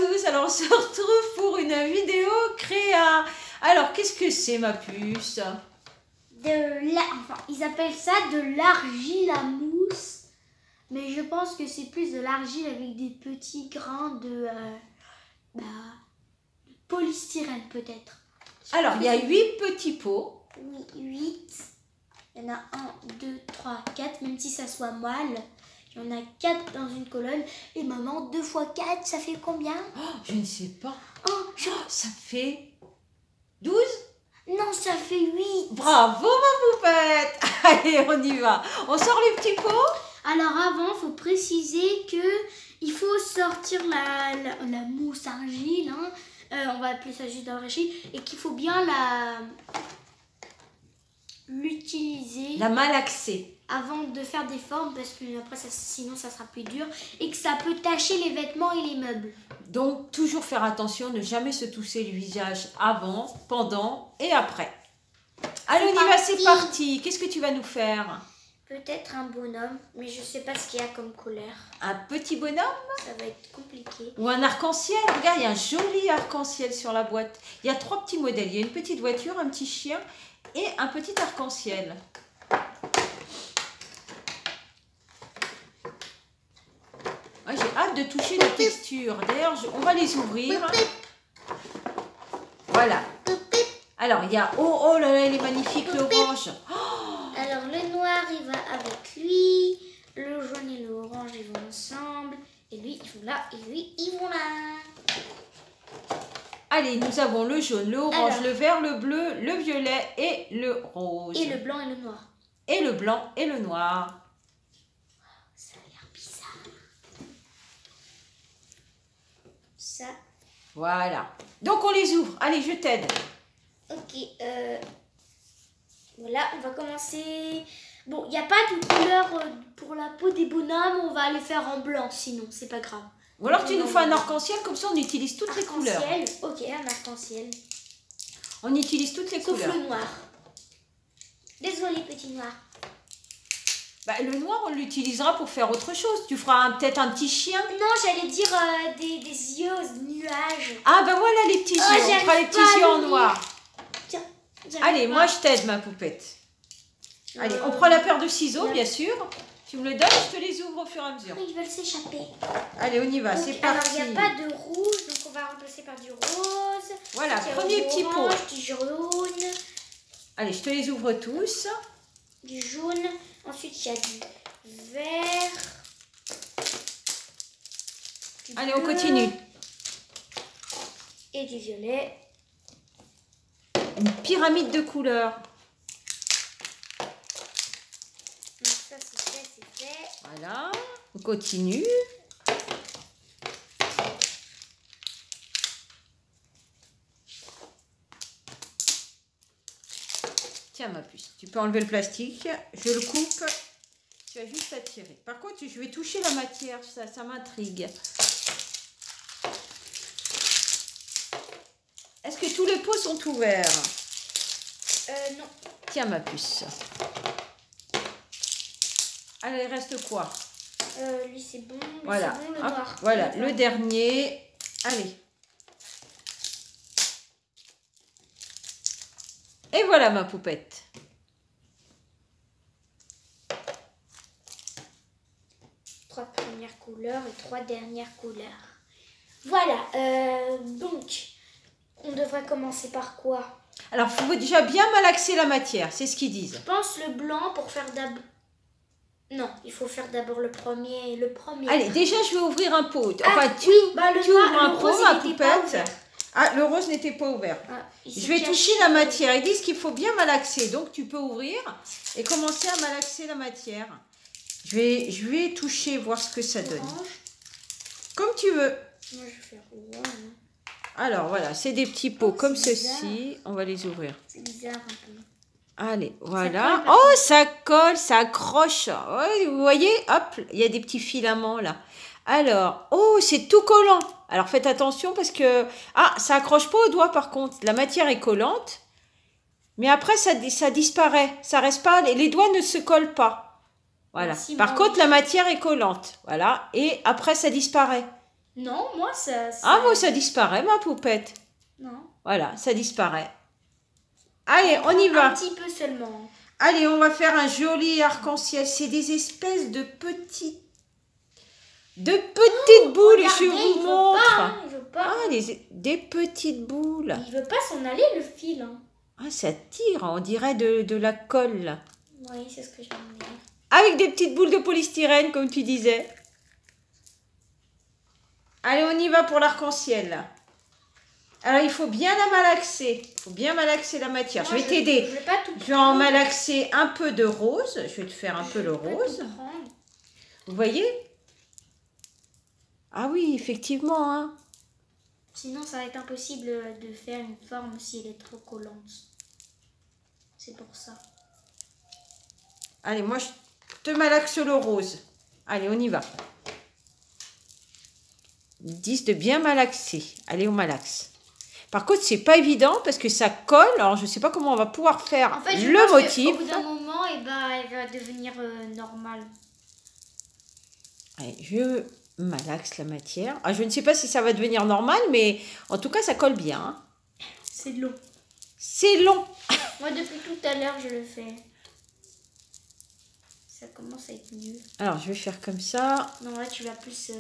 tous, alors on se retrouve pour une vidéo créa. Alors qu'est-ce que c'est ma puce? Enfin, ils appellent ça de l'argile à mousse, mais je pense que c'est plus de l'argile avec des petits grains de polystyrène peut-être. Alors il y a 8 petits pots. Oui, 8. Il y en a 1, 2, 3, 4, même si ça soit mal. Il y en a 4 dans une colonne. Et maman, 2 fois 4, ça fait combien? Oh, je ne sais pas. Ça fait 12? Non, ça fait 8. Bravo ma poupette. Allez, on y va. On sort les petits pots. Alors avant, il faut préciser que il faut sortir la mousse argile. On va appeler ça juste d'argile. Et qu'il faut bien l'utiliser. La malaxer. Avant de faire des formes, parce que après sinon ça sera plus dur. Et que ça peut tacher les vêtements et les meubles. Donc toujours faire attention, ne jamais se toucher le visage avant, pendant et après. Allez, on y va, c'est parti. Qu'est-ce que tu vas nous faire? Peut-être un bonhomme, mais je sais pas ce qu'il y a comme couleur. Un petit bonhomme? Ça va être compliqué. Ou un arc-en-ciel? Regarde, il y a un joli arc-en-ciel sur la boîte. Il y a 3 petits modèles. Il y a une petite voiture, un petit chien et un petit arc-en-ciel. Ah, j'ai hâte de toucher la texture. D'ailleurs, on va les ouvrir. Voilà. Alors, il y a... Oh là là, il est magnifique, l'orange. Alors, le noir, il va avec lui. Le jaune et l'orange, ils vont ensemble. Et lui, ils vont là. Et lui, ils vont là. Allez, nous avons le jaune, le orange, le vert, le bleu, le violet et le rose. Et le blanc et le noir. Et le blanc et le noir. Ça a l'air bizarre. Ça. Voilà. Donc, on les ouvre. Allez, je t'aide. Ok. Voilà, on va commencer. Bon, il n'y a pas de couleur pour la peau des bonhommes. On va les faire en blanc, sinon, c'est pas grave. Ou alors, tu nous fais un arc-en-ciel, comme ça, on utilise toutes les couleurs. Ok, un arc-en-ciel. On utilise toutes les couleurs. Sauf le noir. Désolé, petit noir. Bah, le noir, on l'utilisera pour faire autre chose. Tu feras peut-être un petit chien. Non, j'allais dire des yeux, nuages. Ah, bah voilà les petits yeux. On fera les petits yeux en noir. Tiens, allez, moi, je t'aide, ma poupette. Allez, on prend la paire de ciseaux, bien sûr. Tu me le donnes, je te les ouvre au fur et à mesure. Ils veulent s'échapper. Allez, on y va, c'est parti. Alors, il n'y a pas de rouge, donc on va remplacer par du rose. Voilà, premier petit pot. Du jaune. Allez, je te les ouvre tous. Du jaune. Ensuite, il y a du vert. Allez, on continue. Et du violet. Une pyramide de couleurs. Donc ça, c'est fait, c'est fait. Voilà, on continue. Tiens ma puce, tu peux enlever le plastique, je le coupe, tu as juste à tirer. Par contre, je vais toucher la matière, ça m'intrigue. Est-ce que tous les pots sont ouverts? Non. Tiens ma puce. Allez, il reste quoi? Lui c'est bon, voilà. Bon, le hop, noir. Voilà, le dernier. Allez. Et voilà ma poupette. Trois premières couleurs et 3 dernières couleurs. Voilà, donc on devrait commencer par quoi? Alors, il faut déjà bien malaxer la matière, c'est ce qu'ils disent. Je pense le blanc pour faire d'abord... Non, il faut faire d'abord le premier. Allez, déjà je vais ouvrir un pot. Enfin, ah, tu, oui, tu noir, ouvres un pot, ma poupette. Ah, le rose n'était pas ouvert. Ah, je vais toucher la matière. Ils disent qu'il faut bien malaxer. Donc, tu peux ouvrir et commencer à malaxer la matière. Je vais toucher, voir ce que ça donne. Comme tu veux. Moi, je vais faire orange. Alors, voilà, c'est des petits pots comme ceci. On va les ouvrir. C'est bizarre un peu. Allez, voilà. Oh, ça colle, ça accroche. Ouais, vous voyez, hop, il y a des petits filaments là. Alors, oh, c'est tout collant. Alors, faites attention parce que... Ah, ça accroche pas au doigt par contre. La matière est collante. Mais après, ça disparaît. Ça reste pas... Les doigts ne se collent pas. Voilà. Par contre, la matière est collante. Voilà. Et après, ça disparaît. Non, moi, ça... Ah, moi, ça disparaît, ma poupette. Non. Voilà, ça disparaît. Allez, on y va. Un petit peu seulement. Allez, on va faire un joli arc-en-ciel. C'est des espèces de petites boules. Regardez, Je vous montre. Pas, hein, il veut pas. Ah, des petites boules. Il veut pas s'en aller, le fil. Hein. Ah, ça tire, on dirait de la colle. Là. Oui, c'est ce que je viens de dire. Avec des petites boules de polystyrène, comme tu disais. Allez, on y va pour l'arc-en-ciel. Alors, il faut bien la malaxer. Il faut bien malaxer la matière. Moi, je vais t'aider. Je vais pas tout Je vais en malaxer un peu de rose. Je vais te faire un peu le Je vais pas rose. tout prendre. Vous voyez? Ah oui, effectivement. Hein. Sinon, ça va être impossible de faire une forme si elle est trop collante. C'est pour ça. Allez, moi, je te malaxe le rose. Allez, on y va. Ils disent de bien malaxer. Allez, on malaxe. Par contre, c'est pas évident parce que ça colle. Alors, je sais pas comment on va pouvoir faire En fait, je le pense motif. qu'au bout d'un moment, elle va devenir normale. Allez, je malaxe la matière. Ah, je ne sais pas si ça va devenir normal, mais en tout cas, ça colle bien. Hein. C'est long. C'est long. Moi, depuis tout à l'heure, je le fais. Ça commence à être mieux. Alors, je vais faire comme ça. Non, là, tu vas plus...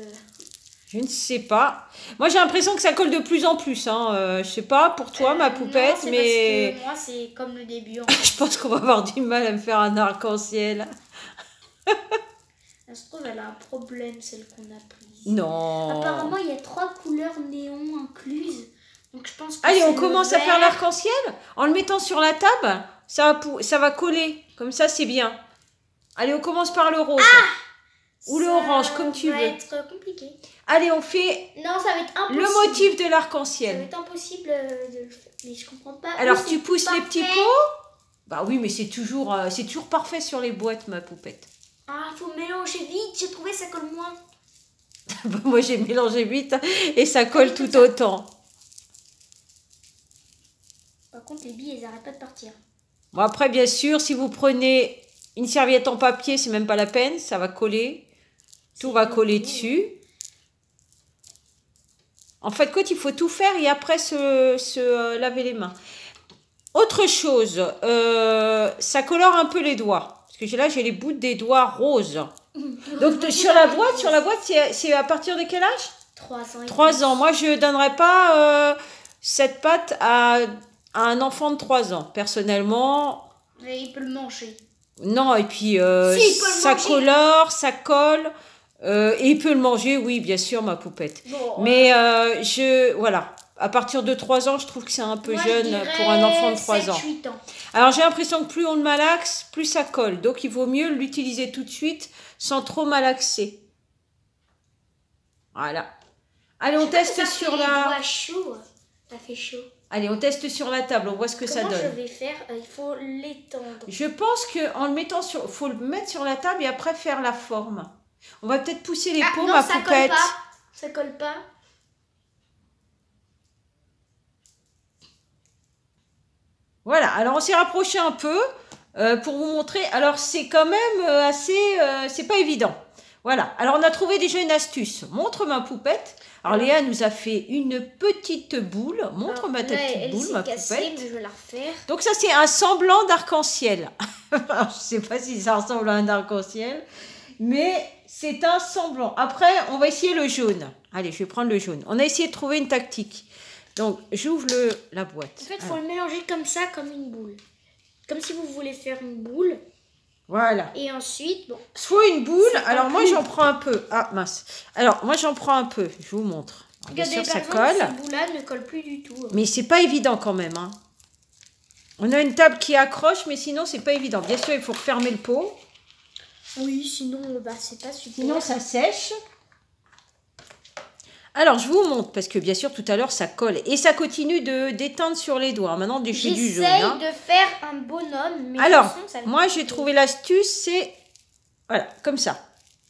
Je ne sais pas. Moi, j'ai l'impression que ça colle de plus en plus. Hein. Je sais pas pour toi, ma poupette, non, mais... parce que moi, c'est comme le début. En je pense qu'on va avoir du mal à me faire un arc-en-ciel. Ça se trouve, elle a un problème, celle qu'on a prise. Non. Apparemment, il y a 3 couleurs néon incluses. Donc, je pense que Allez, on le commence à vert. faire l'arc-en-ciel. En le mettant sur la table, ça va coller. Comme ça, c'est bien. Allez, on commence par le rose. Ou le orange, comme tu veux. Ça va être compliqué. Allez, on fait Non, ça va être impossible. le motif de Ça va l'arc-en-ciel. être impossible de le faire. Mais je comprends pas. Alors, Oui, tu c'est pousses les petits parfait. pots. Bah oui, mais c'est toujours parfait sur les boîtes, ma poupette. Ah, faut mélanger vite. J'ai trouvé ça colle moins. Moi, j'ai mélangé vite et ça colle tout autant. Par contre, les billes, elles arrêtent pas de partir. Bon, après, bien sûr, si vous prenez une serviette en papier, c'est même pas la peine, ça va coller. Tout va coller dessus. En fait, quand il faut tout faire et après se laver les mains. Autre chose, ça colore un peu les doigts. Parce que là, j'ai les bouts des doigts roses. Donc, sur la boîte, c'est à partir de quel âge? 3 ans. 3 ans. Moi, je ne donnerais pas cette pâte à un enfant de 3 ans. Personnellement, Mais il peut le manger. non. Et puis, Si, il peut le ça manger. colore, ça colle. Et il peut le manger, oui, bien sûr, ma poupette. Bon, Mais voilà. À partir de 3 ans, je trouve que c'est un peu moi, jeune je dirais pour un enfant de 3 ans. 7-8 ans. Alors, j'ai l'impression que plus on le malaxe, plus ça colle. Donc, il vaut mieux l'utiliser tout de suite sans trop malaxer. Voilà. Allez, on teste Ça sur fait les la... doigts chauds. Ça fait chaud. Allez, on teste sur la table, on voit ce que ça Comment je donne. vais faire? Il faut l'étendre. Je pense qu'en le mettant sur... faut le mettre sur la table et après faire la forme. On va peut-être pousser les pots, non, ma ça colle poupette. pas. Ça colle pas. Voilà, alors on s'est rapproché un peu pour vous montrer. Alors, c'est quand même assez... c'est pas évident. Voilà, alors on a trouvé déjà une astuce. Montre ma poupette. Alors, Léa nous a fait une petite boule. Montre Alors, ta là, petite boule, ma elle s'est cassée, poupette. mais je vais la refaire. Donc ça, c'est un semblant d'arc-en-ciel. Alors, je ne sais pas si ça ressemble à un arc-en-ciel, mais c'est un semblant. Après, on va essayer le jaune. Allez, je vais prendre le jaune. On a essayé de trouver une tactique. Donc, j'ouvre la boîte. En fait, il faut le mélanger comme ça, comme une boule. Comme si vous voulez faire une boule. Voilà. Et ensuite, bon. Il faut une boule. C'est Alors, un moi, peu. j'en prends un peu. Ah, mince. Alors, moi, j'en prends un peu. Je vous montre. Alors, bien sûr, Regardez, ça par exemple, colle. cette boule-là ne colle plus du tout. Mais c'est pas évident quand même. Hein. On a une table qui accroche, mais sinon, c'est pas évident. Bien sûr, il faut refermer le pot. Oui, sinon, bah, c'est pas super. Sinon, ça sèche. Alors, je vous montre, parce que bien sûr, tout à l'heure, ça colle. Et ça continue d'éteindre sur les doigts. Maintenant, j'ai du jaune. J'essaye Hein. de faire un bonhomme, mais Alors, de toute façon, ça va moi, être j'ai compliqué. trouvé l'astuce, c'est... Voilà, comme ça.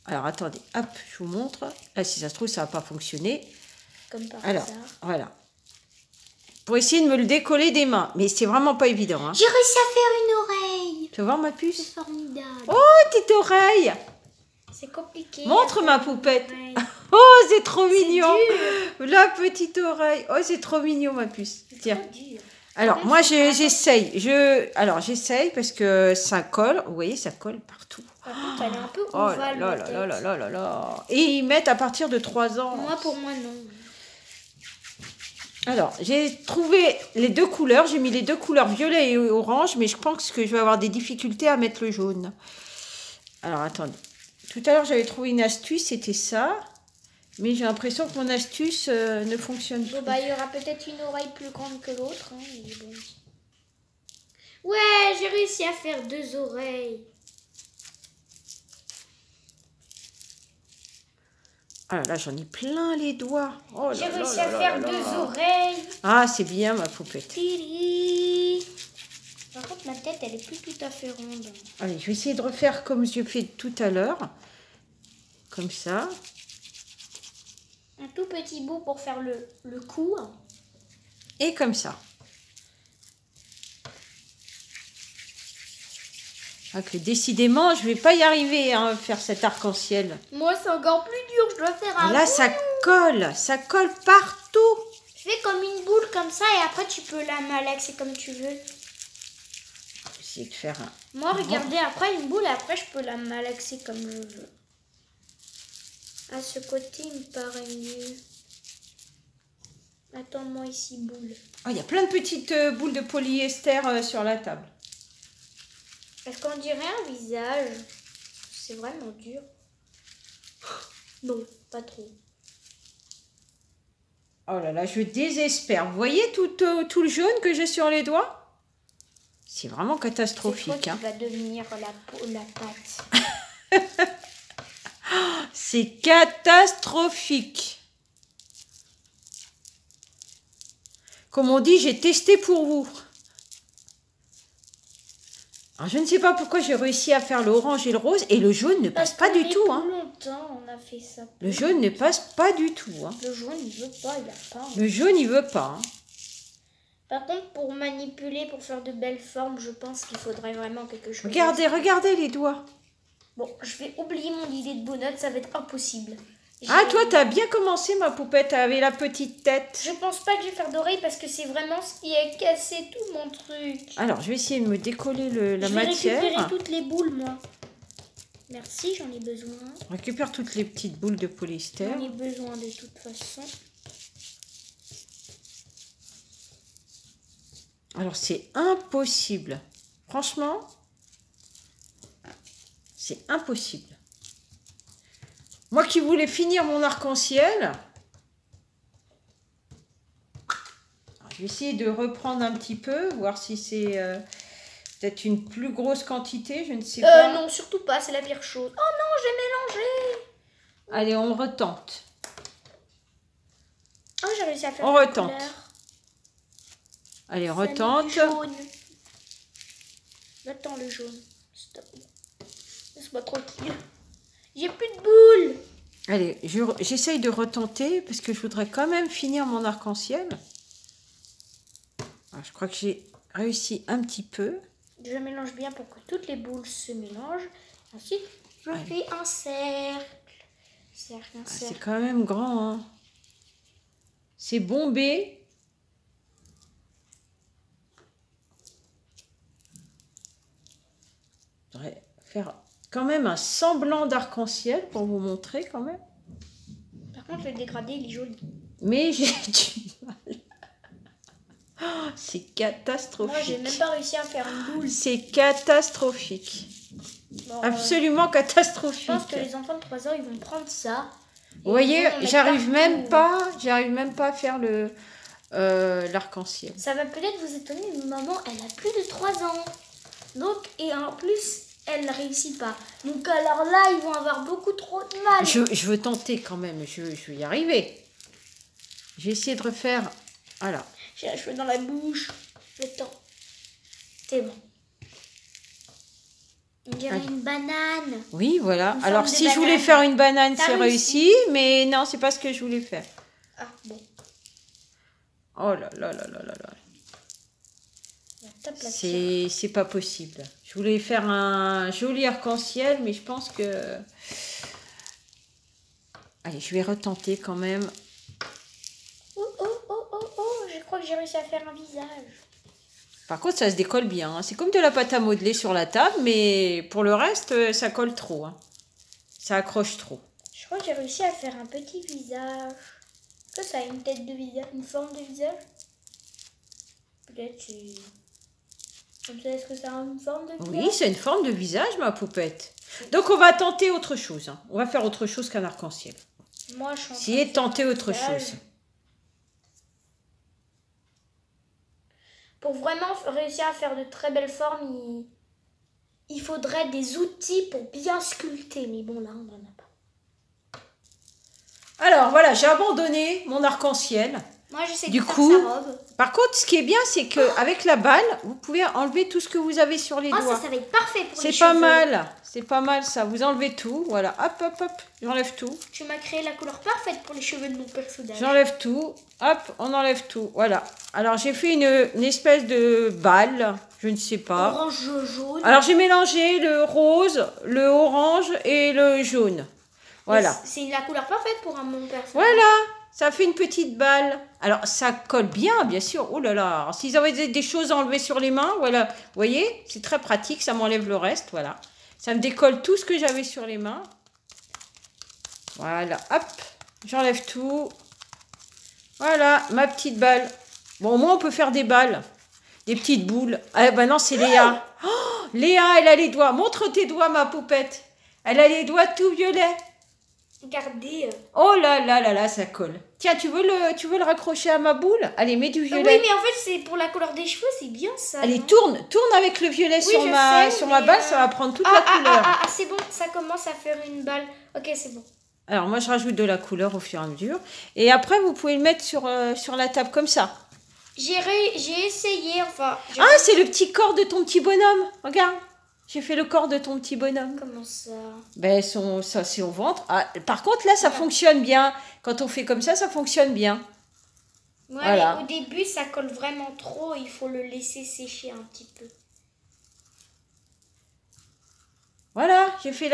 Alors, attendez, hop, je vous montre. Là, si ça se trouve, ça va pas fonctionner. Comme par Alors, hasard. voilà. Pour essayer de me le décoller des mains. Mais c'est vraiment pas évident. Hein. J'ai réussi à faire une oreille. Tu veux voir ma C'est puce? formidable. Oh, petite oreille! C'est compliqué. Montre ma poupette. Ouais. Oh, c'est trop C'est mignon. dur. La petite oreille. Oh, c'est trop mignon, ma puce. C'est Tiens. trop dur. Alors, Ouais, moi, c'est pas j'essaye. Alors, j'essaye parce que ça colle. Vous voyez, ça colle partout. Par contre, elle est un peu Oh là ovale, là la là tête. là là là là là. Et ils mettent à partir de 3 ans. Moi, pour moi, non. Alors, j'ai trouvé les deux couleurs. J'ai mis les deux couleurs violet et orange, mais je pense que je vais avoir des difficultés à mettre le jaune. Alors, attendez. Tout à l'heure, j'avais trouvé une astuce, c'était ça. Mais j'ai l'impression que mon astuce ne fonctionne Bon, pas. bah, il y aura peut-être une oreille plus grande que l'autre. Hein, mais bon. Ouais, j'ai réussi à faire 2 oreilles. Ah là, j'en ai plein les doigts. Oh là J'ai là réussi là à là faire là 2 là. oreilles. Ah, c'est bien, ma poupette. Tiri. Par contre, ma tête, elle est plus tout à fait ronde. Allez, je vais essayer de refaire comme j'ai fait tout à l'heure. Comme ça. Un tout petit bout pour faire le cou. Et comme ça. Ah, que décidément, je vais pas y arriver à faire cet arc-en-ciel. Moi, c'est encore plus dur. Je dois faire un Là, bout. ça colle partout. Fais comme une boule comme ça et après, tu peux la malaxer comme tu veux. Je vais essayer de faire un... Moi, regardez, après une boule, après, je peux la malaxer comme je veux. À ce côté, il me paraît mieux. Attends-moi ici, boule. Oh, il y a plein de petites boules de polyester sur la table. Est-ce qu'on dirait un visage? C'est vraiment dur. Non, pas trop. Oh là là, je désespère. Vous voyez tout le jaune que j'ai sur les doigts? C'est vraiment C'est catastrophique. toi Hein. qui va devenir la pâte. C'est catastrophique. Comme on dit, j'ai testé pour vous. Alors, je ne sais pas pourquoi j'ai réussi à faire l'orange et le rose et le jaune ne passe pas du tout. Hein. Longtemps, on a fait ça. Le jaune ne passe pas du tout. Hein. Le jaune, il veut pas, il a pas. Le jaune, il veut pas. Hein. Par contre, pour manipuler, pour faire de belles formes, je pense qu'il faudrait vraiment quelque chose. Regardez les doigts. Bon, je vais oublier mon idée de bonheur, ça va être impossible. Ah, toi, t'as bien commencé, ma poupette, avec la petite tête. Je pense pas que je vais faire d'oreilles parce que c'est vraiment ce qui a cassé tout mon truc. Alors, je vais essayer de me décoller la je vais matière. récupérer toutes les boules, moi. Merci, j'en ai besoin. On récupère toutes les petites boules de polyester. J'en ai besoin de toute façon. Alors, c'est impossible. Franchement, c'est impossible. Moi qui voulais finir mon arc-en-ciel, je vais essayer de reprendre un petit peu, voir si c'est peut-être une plus grosse quantité, je ne sais pas. Non, surtout pas, c'est la pire chose. Oh non, j'ai mélangé. Allez, on retente. Oh, j'ai réussi à faire On la retente. couleur. Allez, on Ça met retente. du jaune. Attends le jaune. Stop. Laisse-moi tranquille. J'ai plus de boules. Allez, j'essaye de retenter parce que je voudrais quand même finir mon arc-en-ciel. Je crois que j'ai réussi un petit peu. Je mélange bien pour que toutes les boules se mélangent. Ensuite, je Allez. fais un cercle. Cercle, un C'est cercle. quand même grand. Hein. C'est bombé. Je voudrais faire quand même un semblant d'arc-en-ciel pour vous montrer quand même. Par contre, le dégradé, il est joli. Mais j'ai du mal. Oh, c'est Moi, j'ai catastrophique. même pas réussi à faire une boule. C'est catastrophique. Bon, Absolument je catastrophique. pense que les enfants de 3 ans, ils vont prendre ça. Vous voyez, ils vont mettre j'arrive partout. même pas à faire l'arc-en-ciel. Ça va peut-être vous étonner, mais maman, elle a plus de 3 ans. Donc, et en plus, elle ne réussit pas. Donc alors là, ils vont avoir beaucoup trop de mal. Je veux tenter quand même, je vais y arriver. J'ai essayé de refaire. Voilà. J'ai la cheveux dans la bouche. Le temps. C'est bon. On dirait Allez. une banane. Oui, voilà. Une Alors, forme de si je voulais banane. faire une banane, T'as c'est réussi, mais non, c'est pas ce que je voulais faire. Ah bon. Oh là là là là là là. La tape là. C'est pas possible. Je voulais faire un joli arc-en-ciel, mais je pense que... Allez, je vais retenter quand même. Oh, oh, oh, oh, oh, je crois que j'ai réussi à faire un visage. Par contre, ça se décolle bien. Hein. C'est comme de la pâte à modeler sur la table, mais pour le reste, ça colle trop. Hein. Ça accroche trop. Je crois que j'ai réussi à faire un petit visage. Est-ce que ça a une tête de visage, une forme de visage? Peut-être c'est... Comme ça, est-ce que ça a une forme de visage? Oui, c'est une forme de visage, ma poupette. Donc, on va tenter autre chose. Hein. On va faire autre chose qu'un arc-en-ciel. Moi, je suis en train Essayez de tenter faire un autre visage. chose. Pour vraiment réussir à faire de très belles formes, il faudrait des outils pour bien sculpter. Mais bon, là, on n'en a pas. Alors, voilà, j'ai abandonné mon arc-en-ciel. Moi, j'essaie Du de faire coup, sa robe. Par contre, ce qui est bien, c'est qu'avec la balle, vous pouvez enlever tout ce que vous avez sur les Oh, doigts. ça va être parfait pour les C'est pas cheveux. mal. C'est pas mal, ça. Vous enlevez tout. Voilà. Hop, hop, hop. J'enlève tout. Tu m'as créé la couleur parfaite pour les cheveux de mon personnage. J'enlève tout. Hop, on enlève tout. Voilà. Alors, j'ai fait une espèce de balle. Je ne sais pas. Orange jaune. Alors, j'ai mélangé le rose, le orange et le jaune. Voilà. C'est la couleur parfaite pour mon personnage. Voilà. Ça fait une petite balle. Alors, ça colle bien sûr. Oh là là. Alors, s'ils avaient des choses à enlever sur les mains, voilà. Vous voyez, c'est très pratique. Ça m'enlève le reste. Voilà. Ça me décolle tout ce que j'avais sur les mains. Voilà. Hop. J'enlève tout. Voilà. Ma petite balle. Bon, au moins, on peut faire des balles. Des petites boules. Ah, ben non, c'est Léa. Oh, Léa, elle a les doigts. Montre tes doigts, ma poupette. Elle a les doigts tout violets. Regardez. Oh là là là là, ça colle. Tiens, tu veux le raccrocher à ma boule? Allez, mets du violet. Oui, mais en fait, c'est pour la couleur des cheveux, c'est bien ça. Allez, non tourne avec le violet Oui, sur je ma sais, balle, mais, ça va prendre toute la couleur. c'est bon, ça commence à faire une balle. Ok, c'est bon. Alors, moi, je rajoute de la couleur au fur et à mesure. Et après, vous pouvez le mettre sur la table comme ça. J'ai essayé, enfin... Ah, c'est le petit corps de ton petit bonhomme. Regarde, j'ai fait le corps de ton petit bonhomme. Comment ça? Ben, ça, c'est au ventre. Ah, par contre, là, ça fonctionne bien. Quand on fait comme ça fonctionne bien. Ouais, Voilà. mais au début, ça colle vraiment trop. Il faut le laisser sécher un petit peu. Voilà, j'ai fait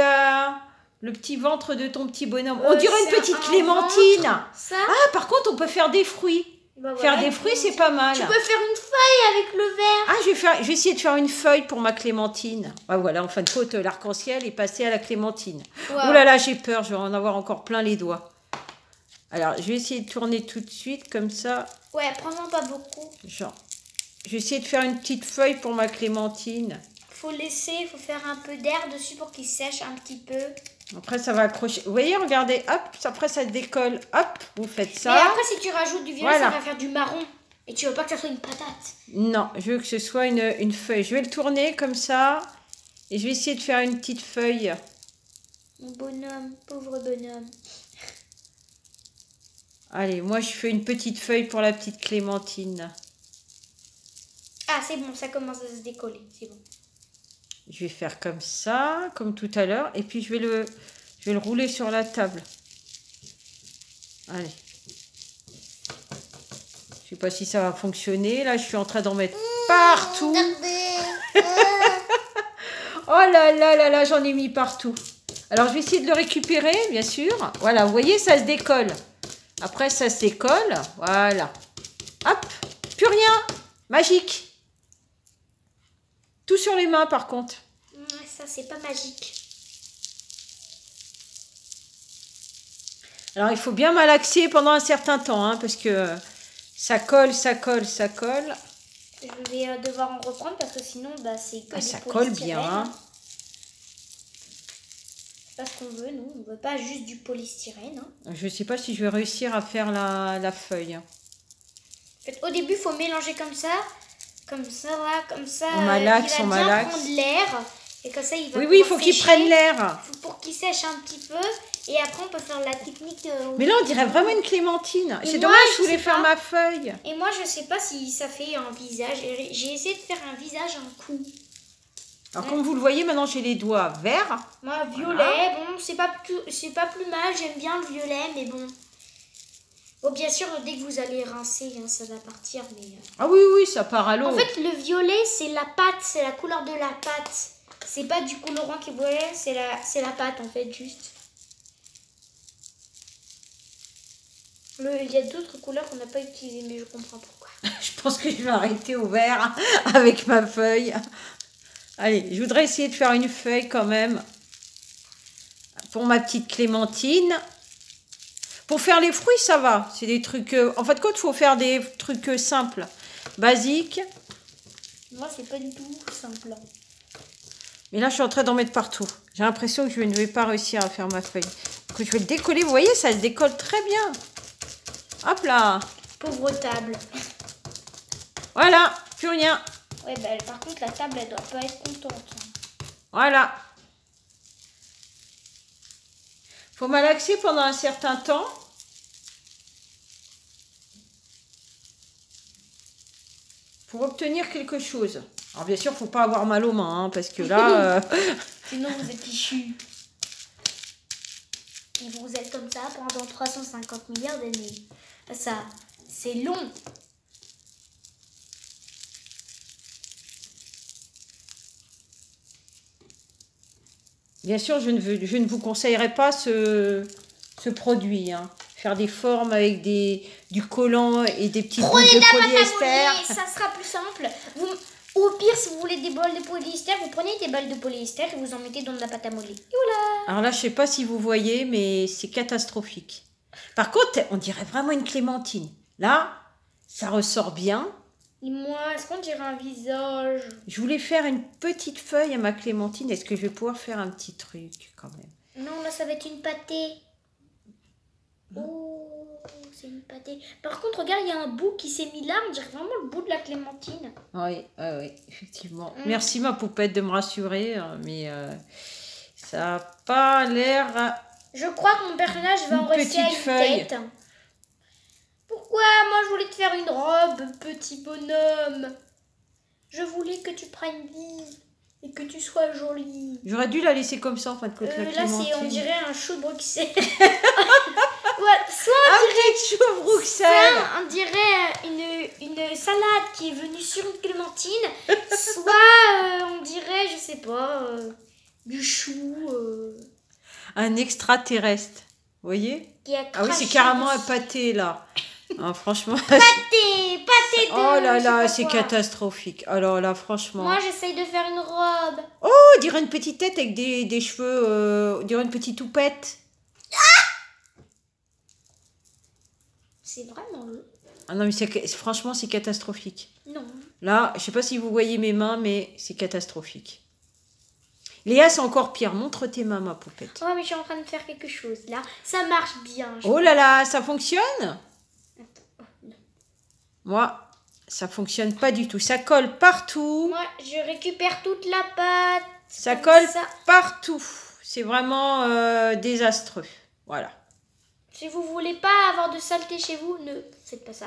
le petit ventre de ton petit bonhomme. On dirait une C'est petite un clémentine. ventre, ça? Ah, par contre, on peut faire des fruits. Bah Faire voilà, des une fruits, c'est clémentine. pas mal. Tu peux faire une feuille avec le verre. Ah, je vais essayer de faire une feuille pour ma clémentine. Ah, voilà, en fin de compte, l'arc-en-ciel est passé à la clémentine. Wow. Oh là là, j'ai peur, je vais en avoir encore plein les doigts. Alors, je vais essayer de tourner tout de suite, comme ça. Ouais, prends-en pas beaucoup. Genre, je vais essayer de faire une petite feuille pour ma clémentine. Faut faire un peu d'air dessus pour qu'il sèche un petit peu. Après, ça va accrocher. Vous voyez, regardez, hop, après ça décolle. Hop, vous faites Et ça. après, si tu rajoutes du violet, Voilà. ça va faire du marron. Et tu veux pas que ça soit une patate. Non, je veux que ce soit une feuille. Je vais le tourner comme ça. Et je vais essayer de faire une petite feuille. Mon bonhomme, pauvre bonhomme. Allez, moi, je fais une petite feuille pour la petite clémentine. Ah, c'est bon, ça commence à se décoller. C'est bon. Je vais faire comme ça, comme tout à l'heure. Et puis, je vais le rouler sur la table. Allez. Je sais pas si ça va fonctionner. Là, je suis en train d'en mettre partout. Oh là là là là, j'en ai mis partout. Alors, je vais essayer de le récupérer, bien sûr. Voilà, vous voyez, ça se décolle. Après, ça se décolle. Voilà. Hop, plus rien. Magique. Tout sur les mains, par contre. Ça, c'est pas magique. Alors, il faut bien malaxer pendant un certain temps, hein, parce que ça colle, ça colle, ça colle. Je vais devoir en reprendre parce que sinon, bah, c'est que Ah, du ça colle bien. polystyrène. C'est pas ce qu'on veut, nous. On veut pas juste du polystyrène. Hein. Je ne sais pas si je vais réussir à faire la feuille. En fait, au début, il faut mélanger comme ça. Comme ça, là, comme ça. On malaxe, il va on bien malaxe. prendre l'air. Et comme ça, il va Oui, oui, il pouvoir faut qu'il sécher. prenne l'air. Pour qu'il sèche un petit peu. Et après, on peut faire la technique. Mais là, on dirait vraiment une clémentine. Et C'est moi, dommage, je je voulais sais faire pas. ma feuille. Et moi, je sais pas si ça fait un visage. J'ai essayé de faire un visage en coup. Alors, comme vous le voyez, maintenant, j'ai les doigts verts. Moi, violet, Voilà. bon, c'est pas plus mal. J'aime bien le violet, mais bon. Bon, bien sûr, dès que vous allez rincer, hein, ça va partir. Mais Ah oui, oui, ça part à l'eau. en fait, le violet, c'est la pâte, c'est la couleur de la pâte. C'est pas du colorant qui est violet, c'est la pâte, en fait, juste. Il y a d'autres couleurs qu'on n'a pas utilisées, mais je comprends pourquoi. Je pense que je vais arrêter au vert avec ma feuille. Allez, je voudrais essayer de faire une feuille quand même pour ma petite clémentine. Pour faire les fruits, ça va. C'est des trucs... en fait, quand il faut faire des trucs simples, basiques. Moi, c'est pas du tout simple. Mais là, je suis en train d'en mettre partout. J'ai l'impression que je ne vais pas réussir à faire ma feuille. Que je vais le décoller. Vous voyez, ça se décolle très bien. Hop là. Pauvre table. Voilà, plus rien. Ouais, bah, par contre, la table, elle doit pas être contente. Voilà. Faut malaxer pendant un certain temps. Pour obtenir quelque chose. Alors bien sûr, faut pas avoir mal aux mains, hein, parce que là... Sinon, vous êtes fichu. Et vous êtes comme ça pendant 350 milliards d'années. Ça, c'est long. Bien sûr, je ne vous conseillerais pas ce produit. Hein. Faire des formes avec du collant et des petites boules de polyester. Ça sera plus simple. Au pire, si vous voulez des bols de polyester, vous prenez des balles de polyester et vous en mettez dans de la pâte à modeler. Et voilà. Alors là, je sais pas si vous voyez, mais c'est catastrophique. Par contre, on dirait vraiment une clémentine. Là, ça ressort bien. Et moi, est-ce qu'on dirait un visage? Je voulais faire une petite feuille à ma clémentine. Est-ce que je vais pouvoir faire un petit truc quand même? Non, là, ça va être une pâtée. Oh, c'est une pâtée. Par contre, regarde, il y a un bout qui s'est mis là. On dirait vraiment le bout de la clémentine. Oui, effectivement. Merci, ma poupette, de me rassurer. Mais ça n'a pas l'air... Je crois que mon personnage va en rester à une feuille. tête. Pourquoi? Moi, je voulais te faire une robe, petit bonhomme. Je voulais que tu prennes vie et que tu sois jolie. J'aurais dû la laisser comme ça, en fin de compte, la Là, clémentine. on dirait un chou de Bruxelles. Ouais, Petit chou Bruxelles. on dirait une salade qui est venue sur une clémentine. Soit, on dirait, je sais pas, du chou. Un extraterrestre. Vous voyez? Ah oui, c'est carrément un pâté, là. Ah, franchement. Pâté de... Oh là là, c'est catastrophique. Alors là, franchement. Moi, j'essaye de faire une robe. Oh, on dirait une petite tête avec des cheveux. On dirait une petite toupette. C'est vraiment long. Ah non, mais franchement, c'est catastrophique. Non. Là, je sais pas si vous voyez mes mains, mais c'est catastrophique. Léa, c'est encore pire. Montre tes mains, ma poupette. Oh, mais je suis en train de faire quelque chose, là. Ça marche bien. Oh là là, ça fonctionne? Attends. Oh, non. Moi, ça fonctionne pas du tout. Ça colle partout. Moi, je récupère toute la pâte. Ça colle partout. C'est vraiment désastreux. Voilà. Si vous voulez pas avoir de saleté chez vous, ne faites pas ça.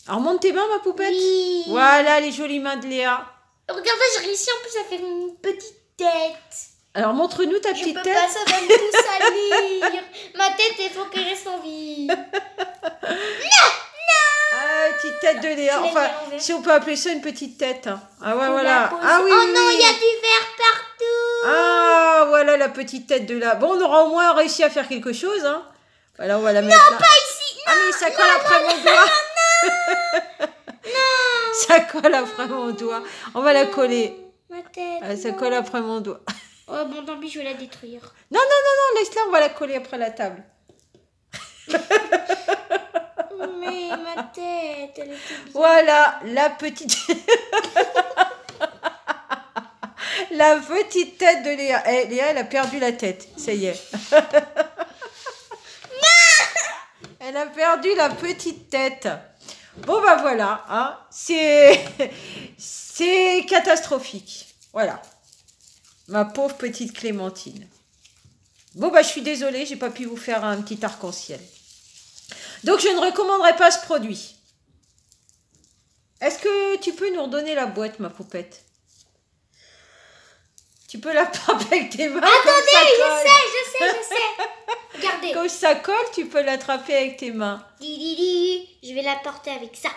Alors, monte tes mains, ma poupette. Oui. Voilà les jolies mains de Léa. Regardez, j'ai réussi en plus à faire une petite tête. Alors, montre-nous ta Je petite peux tête. pas, ça va me tout salir. Ma tête, il faut qu'elle reste en vie. Ah, petite tête de Léa. Tu l'as Enfin, mis à l'envers. si on peut appeler ça une petite tête. Hein. Ah ouais, Faut voilà. la poser. Ah oui, Oh oui, non, oui. il y a du verre partout. Ah, voilà la petite tête de Léa. Bon, on aura au moins réussi à faire quelque chose. Hein. Voilà, on va la mettre là. Non, pas ici. Non, ah, mais ça colle après mon doigt. non. Ça colle après mon doigt. On va la coller. Ma tête. Ah, ça non. colle après mon doigt. Oh bon, tant pis, je vais la détruire. Non, non, non, non, laisse-la, on va la coller après la table. Mais ma tête, elle était bien. Voilà, la petite... la petite tête de Léa. Eh, Léa, elle a perdu la tête. Ça y est. Elle a perdu la petite tête. Bon, bah voilà. Hein. C'est catastrophique. Voilà. Ma pauvre petite Clémentine. Bon, bah je suis désolée, j'ai pas pu vous faire un petit arc-en-ciel. Donc, je ne recommanderais pas ce produit. Est-ce que tu peux nous redonner la boîte, ma poupette? Tu peux l'attraper avec tes mains. Attendez, je sais. Regardez. Quand ça colle, tu peux l'attraper avec tes mains. Je vais la porter avec ça.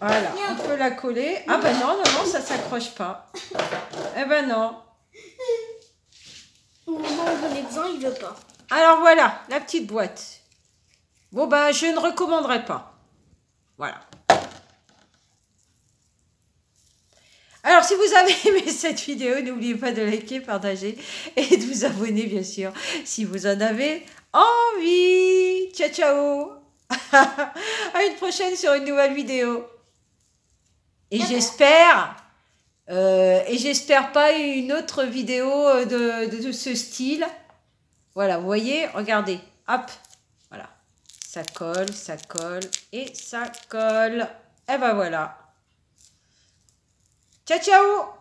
Voilà, on peut la coller. Ah ben non, non, non, ça s'accroche pas. Eh ben non. Au moment où j'en ai besoin, il veut pas. Alors voilà, la petite boîte. Bon ben, je ne recommanderais pas. Voilà. Alors, si vous avez aimé cette vidéo, n'oubliez pas de liker, partager et de vous abonner, bien sûr, si vous en avez envie. Ciao, ciao. À une prochaine sur une nouvelle vidéo. Et j'espère pas une autre vidéo de ce style. Voilà, vous voyez, regardez, hop, voilà. Ça colle et ça colle. Et ben voilà. Ciao, ciao!